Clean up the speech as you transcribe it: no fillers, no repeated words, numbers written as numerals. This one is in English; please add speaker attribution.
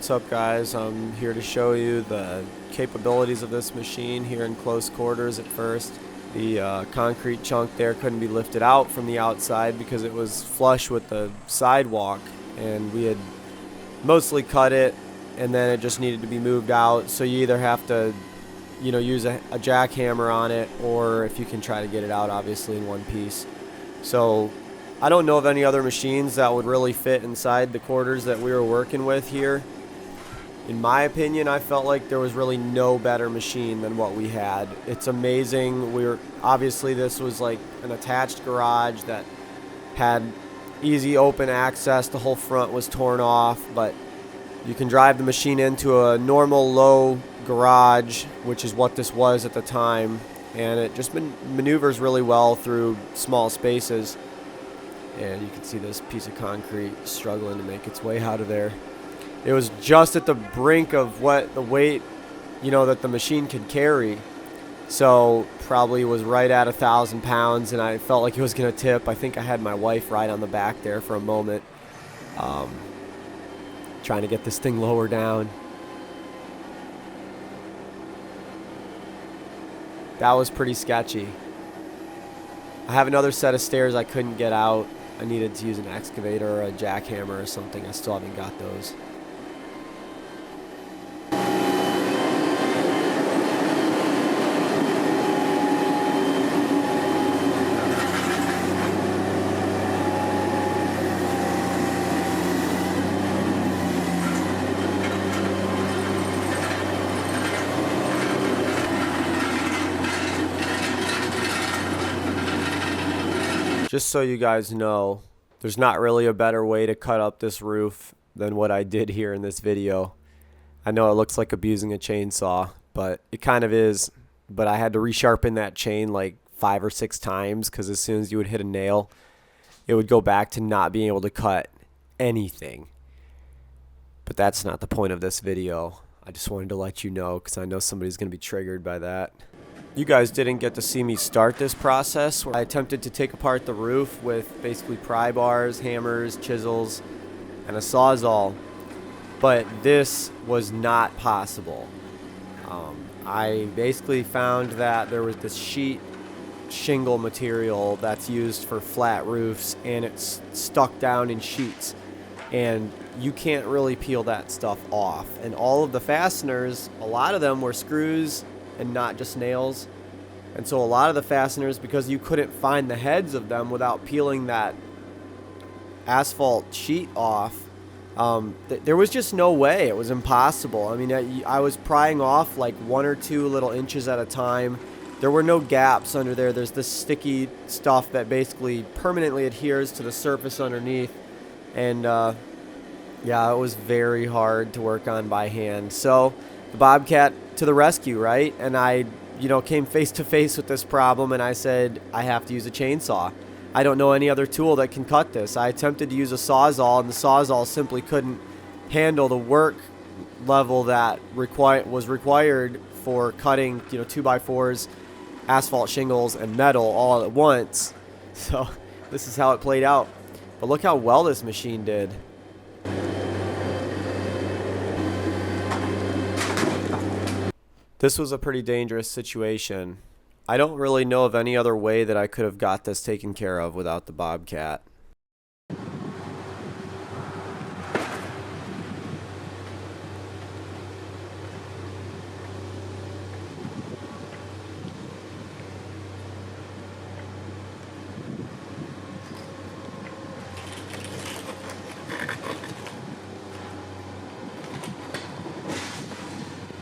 Speaker 1: What's up, guys? I'm here to show you the capabilities of this machine here in close quarters. At first, the concrete chunk there couldn't be lifted out from the outside because it was flush with the sidewalk, and we had mostly cut it, and then it just needed to be moved out. So you either have to use a jackhammer on it, or if you can try to get it out obviously in one piece. So I don't know of any other machines that would really fit inside the quarters that we were working with here. In my opinion, I felt like there was really no better machine than what we had. It's amazing. Obviously this was like an attached garage that had easy open access. The whole front was torn off, but you can drive the machine into a normal low garage, which is what this was at the time, and it just maneuvers really well through small spaces. And you can see this piece of concrete struggling to make its way out of there. It was just at the brink of what the weight, that the machine could carry. So probably was right at 1,000 pounds, and I felt like it was going to tip. I think I had my wife right on the back there for a moment, trying to get this thing lower down. That was pretty sketchy. I have another set of stairs I couldn't get out. I needed to use an excavator or a jackhammer or something. I still haven't got those. Just so you guys know, there's not really a better way to cut up this roof than what I did here in this video. I know it looks like abusing a chainsaw, but it kind of is. But I had to resharpen that chain like 5 or 6 times, because as soon as you would hit a nail, it would go back to not being able to cut anything. But that's not the point of this video. I just wanted to let you know, because I know somebody's going to be triggered by that. You guys didn't get to see me start this process, where I attempted to take apart the roof with basically pry bars, hammers, chisels, and a sawzall, but this was not possible. I basically found that there was this sheet shingle material that's used for flat roofs, and it's stuck down in sheets, and you can't really peel that stuff off. And all of the fasteners, a lot of them were screws and not just nails. And so a lot of the fasteners, because you couldn't find the heads of them without peeling that asphalt sheet off, there was just no way. It was impossible. I mean, I was prying off like 1 or 2 little inches at a time. There were no gaps under there. There's this sticky stuff that basically permanently adheres to the surface underneath. And yeah, it was very hard to work on by hand. So the Bobcat to the rescue, right? And I came face to face with this problem, and I said, I have to use a chainsaw. I don't know any other tool that can cut this. I attempted to use a sawzall, and the sawzall simply couldn't handle the work level that was required for cutting 2x4s, asphalt shingles, and metal all at once. So this is how it played out. But look how well this machine did. This was a pretty dangerous situation. I don't really know of any other way that I could have got this taken care of without the Bobcat.